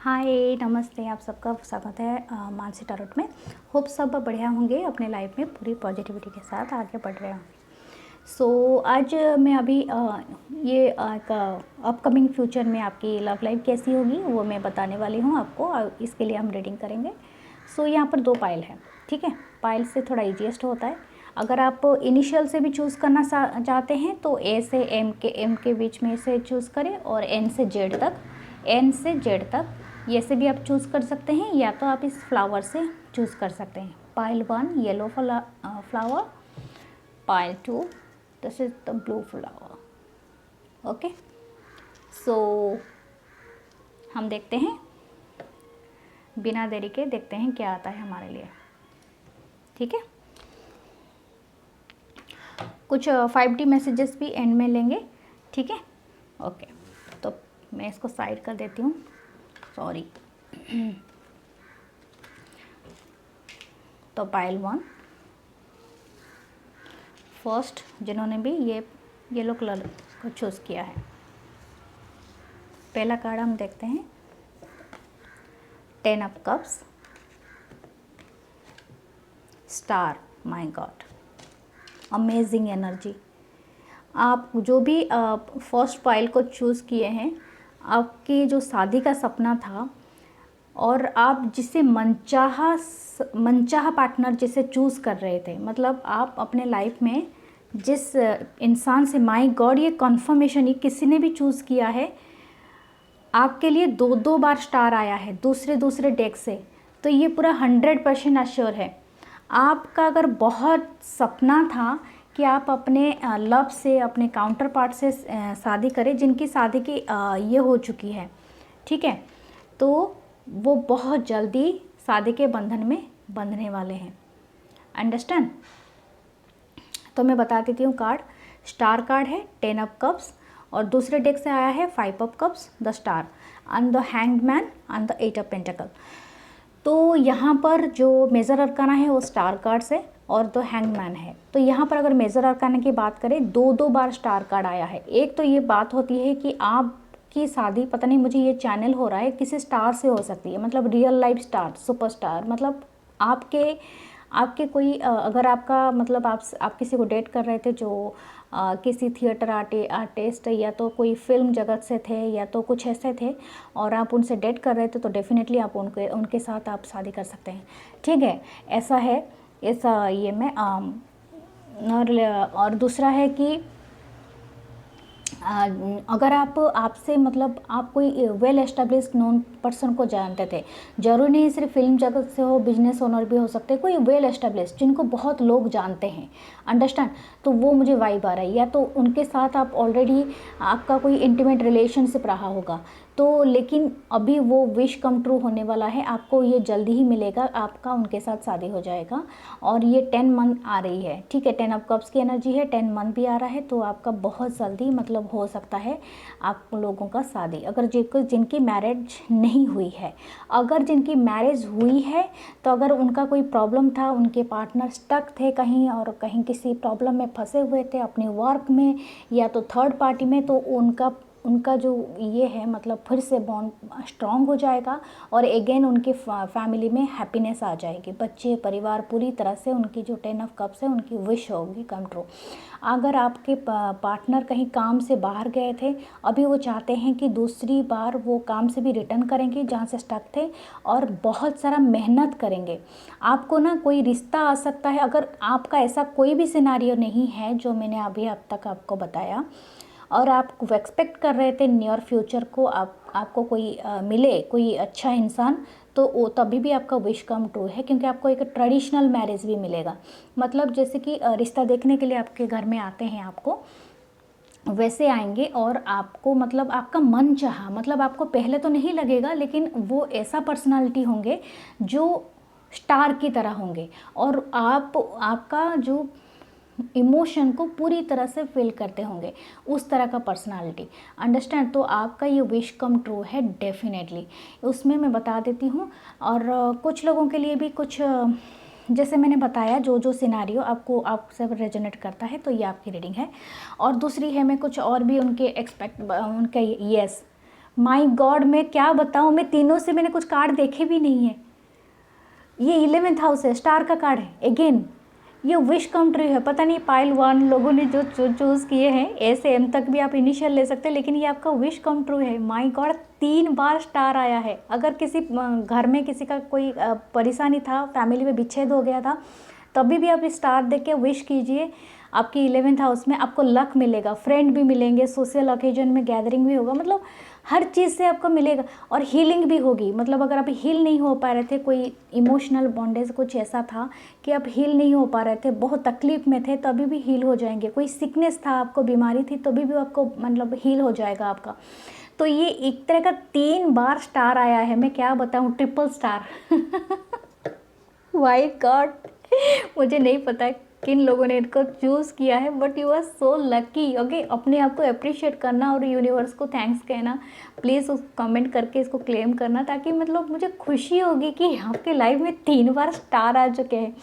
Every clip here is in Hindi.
हाय नमस्ते, आप सबका स्वागत है मानसी टारोट में। होप सब बढ़िया होंगे, अपने लाइफ में पूरी पॉजिटिविटी के साथ आगे बढ़ रहे होंगे। आज मैं अभी ये एक अपकमिंग फ्यूचर में आपकी लव लाइफ कैसी होगी वो मैं बताने वाली हूँ आपको। इसके लिए हम रीडिंग करेंगे। यहाँ पर 2 पाइल है, ठीक है। पाइल से थोड़ा ईजीएस्ट होता है। अगर आप इनिशियल से भी चूज़ करना चाहते हैं तो ए से एम के बीच में से चूज़ करें, और एन से जेड तक ये से भी आप चूज़ कर सकते हैं, या तो आप इस फ्लावर से चूज़ कर सकते हैं। Pile 1 yellow flower, pile 2 this is the blue flower. Okay, so हम देखते हैं, बिना देरी के देखते हैं क्या आता है हमारे लिए, ठीक है। कुछ 5D मैसेजेस भी एंड में लेंगे, ठीक है। ओके, तो मैं इसको साइड कर देती हूँ, सॉरी। तो पाइल 1 फर्स्ट, जिन्होंने भी ये येलो कलर को चूज़ किया है, पहला कार्ड हम देखते हैं 10 of cups, star. My God, amazing energy. आप जो भी फर्स्ट पाइल को चूज़ किए हैं, आपकी जो शादी का सपना था और आप जिसे मनचाहा पार्टनर जिसे चूज़ कर रहे थे, मतलब आप अपने लाइफ में जिस इंसान से, माय गॉड, ये कन्फर्मेशन, ये किसी ने भी चूज़ किया है, आपके लिए 2 बार स्टार आया है दूसरे डेक से। तो ये पूरा 100% अश्योर है। आपका अगर बहुत सपना था कि आप अपने लव से, अपने काउंटर पार्ट से शादी करें, जिनकी शादी की ये हो चुकी है, ठीक है, तो वो बहुत जल्दी शादी के बंधन में बंधने वाले हैं। अंडरस्टैंड? तो मैं बता देती हूँ। कार्ड स्टार कार्ड है, 10 ऑफ कप्स, और दूसरे डेक से आया है 5 of cups, the star, and the hanged man, and the 8 of pentacle. तो यहाँ पर जो मेजर अरकाना है वो स्टार कार्ड से और द हैंग्ड मैन है। तो यहाँ पर अगर मेजर अरकाना की बात करें, 2 बार स्टार कार्ड आया है। एक तो ये बात होती है कि आपकी शादी, पता नहीं मुझे ये चैनल हो रहा है, किसी स्टार से हो सकती है, मतलब रियल लाइफ स्टार, सुपरस्टार, मतलब आपके कोई अगर आपका, मतलब आप किसी को डेट कर रहे थे जो किसी थिएटर आर्टिस्ट या तो कोई फिल्म जगत से थे या तो कुछ ऐसे थे, और आप उनसे डेट कर रहे थे, तो डेफिनेटली आप उनके साथ आप शादी कर सकते हैं, ठीक है। ऐसा है, ऐसा ये में और दूसरा है कि अगर आपसे, मतलब आप कोई वेल एस्टेब्लिश्ड नोन पर्सन को जानते थे, जरूरी नहीं सिर्फ फिल्म जगत से हो, बिजनेस ओनर भी हो सकते, कोई वेल एस्टेब्लिश्ड जिनको बहुत लोग जानते हैं, अंडरस्टैंड, तो वो मुझे वाइब आ रहा है। या तो उनके साथ आप ऑलरेडी, आपका कोई इंटीमेट रिलेशनशिप रहा होगा, तो लेकिन अभी वो विश कम ट्रू होने वाला है, आपको ये जल्दी ही मिलेगा, आपका उनके साथ शादी हो जाएगा। और ये 10 मंथ आ रही है, ठीक है, 10 ऑफ कप्स की एनर्जी है, 10 मंथ भी आ रहा है, तो आपका बहुत जल्दी, मतलब हो सकता है आप लोगों का शादी। अगर जिनकी मैरिज नहीं हुई है, अगर जिनकी मैरिज हुई है, तो अगर उनका कोई प्रॉब्लम था, उनके पार्टनर स्टक थे कहीं, और कहीं किसी प्रॉब्लम में फंसे हुए थे अपने वर्क में या तो थर्ड पार्टी में, तो उनका जो ये है, मतलब फिर से बॉन्ड स्ट्रॉन्ग हो जाएगा, और अगेन उनकी फैमिली में हैप्पीनेस आ जाएगी, बच्चे, परिवार, पूरी तरह से उनकी जो 10 ऑफ कप्स है उनकी विश होगी कम ट्रू। अगर आपके पार्टनर कहीं काम से बाहर गए थे, अभी वो चाहते हैं कि दूसरी बार वो काम से भी रिटर्न करेंगे जहाँ से स्टक थे, और बहुत सारा मेहनत करेंगे। आपको ना कोई रिश्ता आ सकता है, अगर आपका ऐसा कोई भी सिनारियो नहीं है जो मैंने अभी अब तक आपको बताया, और आप एक्सपेक्ट कर रहे थे नियर फ्यूचर को आपको कोई मिले, कोई अच्छा इंसान, तो वो तभी भी आपका विश कम ट्रू है, क्योंकि आपको एक ट्रेडिशनल मैरिज भी मिलेगा। मतलब जैसे कि रिश्ता देखने के लिए आपके घर में आते हैं, आपको वैसे आएंगे, और आपको, मतलब आपका मन चाहा, मतलब आपको पहले तो नहीं लगेगा, लेकिन वो ऐसा पर्सनालिटी होंगे जो स्टार की तरह होंगे, और आपका जो इमोशन को पूरी तरह से फील करते होंगे, उस तरह का पर्सनालिटी, अंडरस्टैंड। तो आपका ये विश कम ट्रू है डेफिनेटली, उसमें मैं बता देती हूँ। और कुछ लोगों के लिए भी कुछ जैसे मैंने बताया, जो सिनारियो आपसे रेजोनेट करता है, तो ये आपकी रीडिंग है। और दूसरी है, मैं कुछ और भी उनके यस, माय गॉड, मैं क्या बताऊँ, मैं तीनों से मैंने कुछ कार्ड देखे भी नहीं है। ये 11th हाउस है, स्टार का कार्ड है अगेन। ये विश कम ट्रू है। पता नहीं पाइल 1 लोगों ने जो चूज़ किए हैं, ए से एम तक भी आप इनिशियल ले सकते हैं, लेकिन ये आपका विश कम ट्रू है। माय गॉड, 3 बार स्टार आया है। अगर किसी घर में किसी का कोई परेशानी था, फैमिली में विच्छेद हो गया था, तभी भी आप स्टार देख के विश कीजिए। आपकी 11th हाउस में आपको लक मिलेगा, फ्रेंड भी मिलेंगे, सोशल ओकेजन में गैदरिंग भी होगा, मतलब हर चीज़ से आपको मिलेगा। और हीलिंग भी होगी, मतलब अगर आप हील नहीं हो पा रहे थे, कोई इमोशनल बॉन्डेज कुछ ऐसा था कि आप हील नहीं हो पा रहे थे, बहुत तकलीफ में थे, तभी भी हील हो जाएंगे। कोई सिकनेस था, आपको बीमारी थी, तभी भी आपको मतलब हील हो जाएगा आपका। तो ये एक तरह का 3 बार स्टार आया है, मैं क्या बताऊँ, ट्रिपल स्टार। माय गॉड, मुझे नहीं पता किन लोगों ने इनको चूज़ किया है, but you are so lucky. Okay, अपने आप को अप्रिशिएट करना और यूनिवर्स को थैंक्स कहना, प्लीज़ उस कमेंट करके इसको क्लेम करना, ताकि मतलब मुझे खुशी होगी कि आपके लाइफ में 3 बार स्टार आ चुके हैं।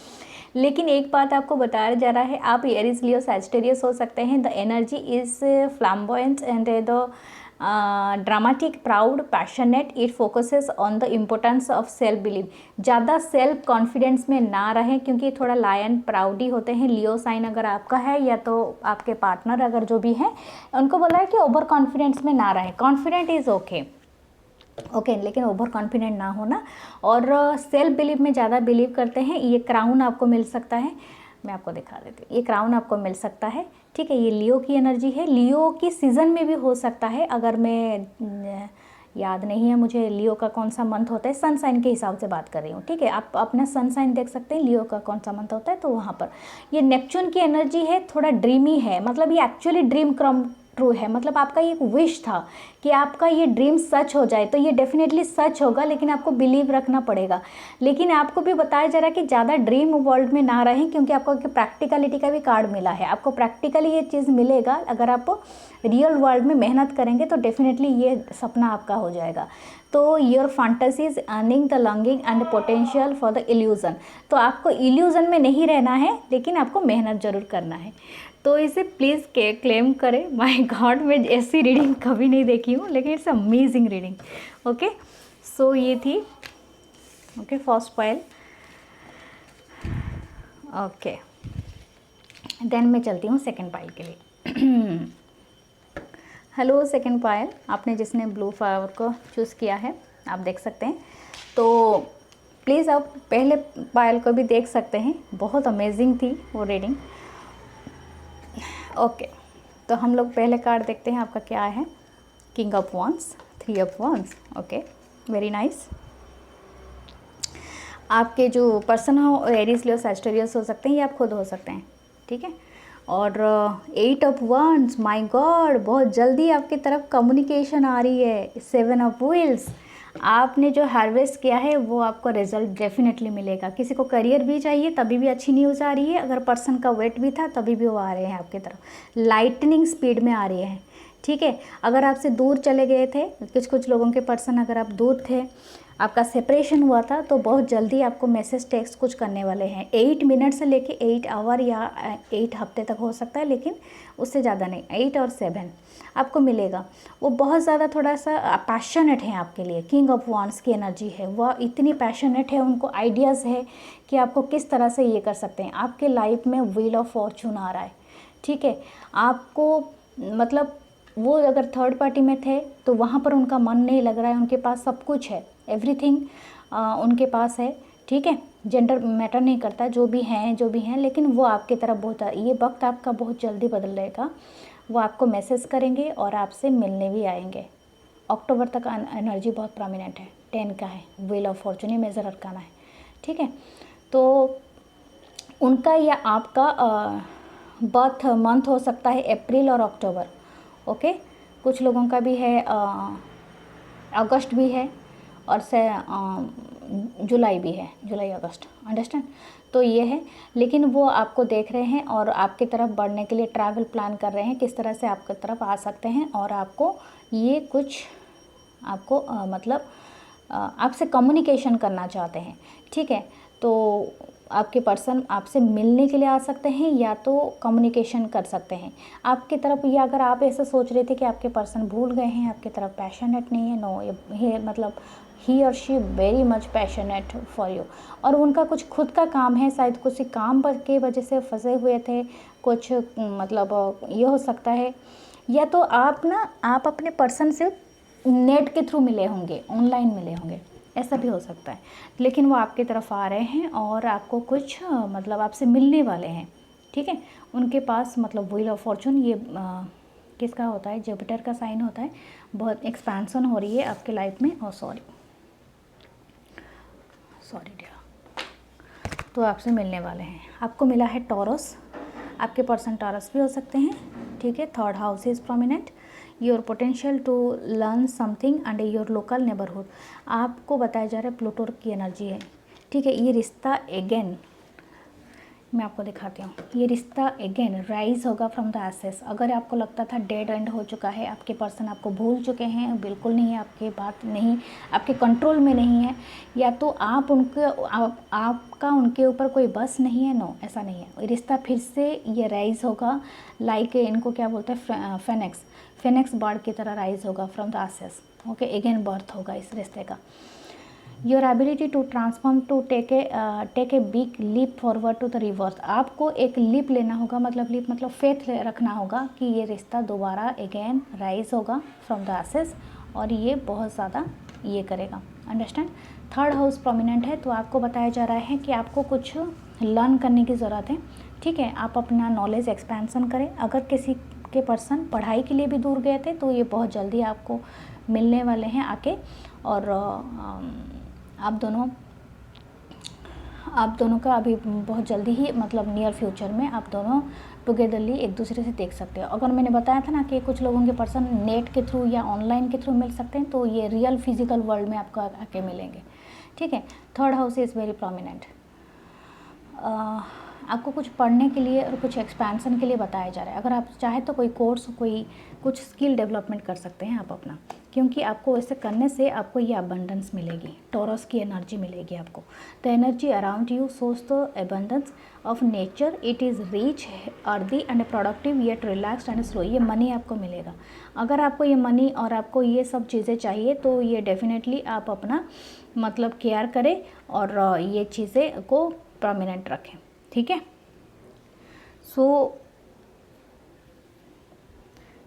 लेकिन एक बात आपको बताया जा रहा है, आप एरीज लियो सैजिटेरियस हो सकते हैं। The energy is flamboyant and the dramatic, proud, passionate. It focuses on the importance of self believe. ज़्यादा सेल्फ कॉन्फिडेंस में ना रहें, क्योंकि थोड़ा लायन प्राउडी होते हैं। लियो साइन अगर आपका है या तो आपके पार्टनर अगर जो भी हैं, उनको बोला है कि ओवर कॉन्फिडेंस में ना रहें। कॉन्फिडेंट इज़ ओके, लेकिन ओवर कॉन्फिडेंट ना होना, और सेल्फ बिलीव में ज़्यादा बिलीव करते हैं। ये क्राउन आपको मिल सकता है, मैं आपको दिखा देती हूँ। ये क्राउन आपको मिल सकता है, ठीक है। ये लियो की एनर्जी है, लियो की सीज़न में भी हो सकता है। अगर मैं याद नहीं है मुझे लियो का कौन सा मंथ होता है, सन साइन के हिसाब से बात कर रही हूँ, ठीक है। आप अपना सन साइन देख सकते हैं, लियो का कौन सा मंथ होता है, तो वहाँ पर ये नेपच्यून की एनर्जी है, थोड़ा ड्रीमी है। मतलब ये एक्चुअली ड्रीम कम ट्रू है, मतलब आपका ये एक विश था कि आपका ये ड्रीम सच हो जाए, तो ये डेफिनेटली सच होगा, लेकिन आपको बिलीव रखना पड़ेगा। लेकिन आपको भी बताया जा रहा है कि ज़्यादा ड्रीम वर्ल्ड में ना रहें, क्योंकि आपको प्रैक्टिकलिटी का भी कार्ड मिला है। आपको प्रैक्टिकली ये चीज़ मिलेगा, अगर आप रियल वर्ल्ड में मेहनत करेंगे तो डेफिनेटली ये सपना आपका हो जाएगा। तो your fantasies earning the longing and potential for the illusion. तो आपको इल्यूज़न में नहीं रहना है, लेकिन आपको मेहनत ज़रूर करना है। तो इसे प्लीज़ क्लेम करें। माय गॉड, मैं ऐसी रीडिंग कभी नहीं देखी हूँ, लेकिन it's amazing reading. Okay, so ये थी okay first pile. Okay, then मैं चलती हूँ सेकंड पाइल के लिए। हेलो सेकंड पाइल, आपने जिसने ब्लू फ्लावर को चूज़ किया है, आप देख सकते हैं। तो प्लीज़ आप पहले पाइल को भी देख सकते हैं, बहुत अमेजिंग थी वो रीडिंग। ओके, तो हम लोग पहले कार्ड देखते हैं आपका क्या है। King of wands, 3 of wands. Okay, very nice. आपके जो पर्सन हो एरीज लियो सैजिटेरियस हो सकते हैं, या आप खुद हो सकते हैं, ठीक है। और 8 ऑफ वॉन्ड्स, माय गॉड, बहुत जल्दी आपकी तरफ कम्युनिकेशन आ रही है। 7 ऑफ व्हील्स, आपने जो हार्वेस्ट किया है वो आपको रिजल्ट डेफिनेटली मिलेगा। किसी को करियर भी चाहिए तभी भी अच्छी न्यूज़ आ रही है, अगर पर्सन का वेट भी था तभी भी वो आ रहे हैं आपकी तरफ, लाइटनिंग स्पीड में आ रही है, ठीक है। अगर आपसे दूर चले गए थे कुछ लोगों के पर्सन, अगर आप दूर थे, आपका सेपरेशन हुआ था, तो बहुत जल्दी आपको मैसेज टेक्स्ट कुछ करने वाले हैं। 8 मिनट से लेके 8 आवर या 8 हफ्ते तक हो सकता है, लेकिन उससे ज़्यादा नहीं। 8 और 7 आपको मिलेगा। वो बहुत ज़्यादा थोड़ा सा पैशनेट है आपके लिए। किंग ऑफ वॉन्ड्स की एनर्जी है, वह इतनी पैशनेट है, उनको आइडियाज़ है कि आपको किस तरह से ये कर सकते हैं। आपके लाइफ में व्हील ऑफ फॉर्चून आ रहा है, ठीक है। आपको मतलब वो अगर थर्ड पार्टी में थे तो वहाँ पर उनका मन नहीं लग रहा है, उनके पास सब कुछ है, एवरीथिंग उनके पास है, ठीक है। जेंडर मैटर नहीं करता, जो भी हैं, लेकिन वो आपकी तरफ बहुत, ये वक्त आपका बहुत जल्दी बदलेगा। वो आपको मैसेज करेंगे और आपसे मिलने भी आएंगे। अक्टूबर तक एनर्जी बहुत प्रोमिनेंट है। 10 का है, व्हील ऑफ फॉर्चून, ये मेजर अरकाना है, ठीक है। तो उनका या आपका बर्थ मंथ हो सकता है अप्रैल और अक्टूबर, ओके। कुछ लोगों का भी है अगस्त भी है, और से जुलाई भी है, जुलाई अगस्त, अंडरस्टैंड। तो ये है, लेकिन वो आपको देख रहे हैं और आपकी तरफ बढ़ने के लिए ट्रैवल प्लान कर रहे हैं, किस तरह से आपकी तरफ आ सकते हैं, और आपको ये कुछ आपको मतलब आपसे कम्युनिकेशन करना चाहते हैं, ठीक है। तो आपके पर्सन आपसे मिलने के लिए आ सकते हैं या तो कम्युनिकेशन कर सकते हैं आपकी तरफ। या अगर आप ऐसा सोच रहे थे कि आपके पर्सन भूल गए हैं, आपकी तरफ पैशनेट नहीं है, नो, ये मतलब ही और she very much passionate for you. और उनका कुछ खुद का काम है, शायद किसी काम के वजह से फंसे हुए थे कुछ, मतलब ये हो सकता है। या तो आप अपने पर्सन से नेट के थ्रू मिले होंगे, ऑनलाइन मिले होंगे, ऐसा भी हो सकता है। लेकिन वो आपकी तरफ आ रहे हैं और आपको कुछ मतलब आपसे मिलने वाले हैं, ठीक है। उनके पास मतलब व्हील ऑफ फॉर्चून, ये किसका होता है, जुपिटर का साइन होता है। बहुत एक्सपेंशन हो रही है आपके लाइफ में। और सॉरी डियर, तो आपसे मिलने वाले हैं। आपको मिला है टॉरस, आपके पर्सन टॉरस भी हो सकते हैं, ठीक है। Third house is prominent, your potential to learn something and your local neighbourhood. आपको बताया जा रहा है प्लूटो की एनर्जी है, ठीक है। ये रिश्ता अगेन मैं आपको दिखाती हूँ, ये रिश्ता अगेन राइज होगा फ्रॉम द एसेस। अगर आपको लगता था डेड एंड हो चुका है, आपके पर्सन आपको भूल चुके हैं, बिल्कुल नहीं है, आपकी बात नहीं, आपके कंट्रोल में नहीं है, या तो आपका उनके ऊपर कोई बस नहीं है, नो, ऐसा नहीं है। रिश्ता फिर से ये राइज होगा, लाइक इनको क्या बोलते हैं, फेनेक्स बर्ड की तरह राइज होगा from the ashes, okay. Again birth होगा इस रिश्ते का। Your ability to transform to take a big leap forward to the reverse. आपको एक लीप लेना होगा, मतलब लीप मतलब फेथ रखना होगा कि ये रिश्ता दोबारा अगेन राइज होगा फ्रॉम द एसेस, और ये बहुत ज़्यादा ये करेगा, अंडरस्टैंड। थर्ड हाउस प्रोमिनेंट है, तो आपको बताया जा रहा है कि आपको कुछ लर्न करने की ज़रूरत है, ठीक है। आप अपना नॉलेज एक्सपेंसन करें। अगर किसी के पर्सन पढ़ाई के लिए भी दूर गए थे, तो ये बहुत जल्दी आपको मिलने वाले हैं आके, और आप दोनों का अभी बहुत जल्दी ही, मतलब नियर फ्यूचर में आप दोनों टुगेदरली एक दूसरे से देख सकते हो। अगर मैंने बताया था ना कि कुछ लोगों के पर्सन नेट के थ्रू या ऑनलाइन के थ्रू मिल सकते हैं, तो ये रियल फिजिकल वर्ल्ड में आपको आके मिलेंगे, ठीक है। Third house is very prominent. आपको कुछ पढ़ने के लिए और कुछ एक्सपेंसन के लिए बताया जा रहा है। अगर आप चाहे तो कोई कोर्स, कुछ स्किल डेवलपमेंट कर सकते हैं आप अपना, क्योंकि आपको ऐसे करने से आपको ये अबंडेंस मिलेगी, टॉरस की एनर्जी मिलेगी आपको। The energy around you shows the abundance of nature, it is rich, earthy and productive, yet relaxed and slow. ये मनी आपको मिलेगा। अगर आपको ये मनी और आपको ये सब चीज़ें चाहिए, तो ये डेफिनेटली आप अपना मतलब केयर करें और ये चीज़ें को प्रोमिनेंट रखें, ठीक है। सो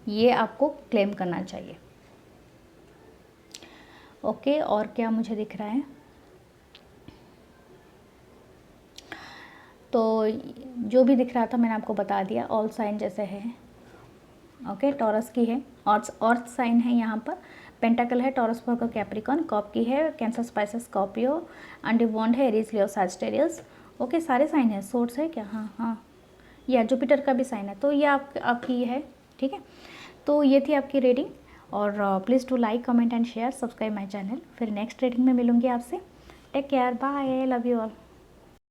ये आपको क्लेम करना चाहिए, ओके। और क्या मुझे दिख रहा है, तो जो भी दिख रहा था मैंने आपको बता दिया। ऑल साइन जैसे है, ओके। टॉरस की है, अर्थ साइन है यहाँ पर, पेंटाकल है, टॉरस वर्ग कैप्रिकॉन, कॉप की है, cancer spices Scorpio, and bond है, एरीज लियो सैजिटेरियस, ओके। सारे साइन है, सोर्स है क्या, हाँ, या जुपिटर का भी साइन है, तो ये आपकी है, ठीक है। तो ये थी आपकी रीडिंग, और please to like, comment and share, subscribe my channel. फिर नेक्स्ट रीडिंग में मिलूंगी आपसे। Take care, bye, love you all.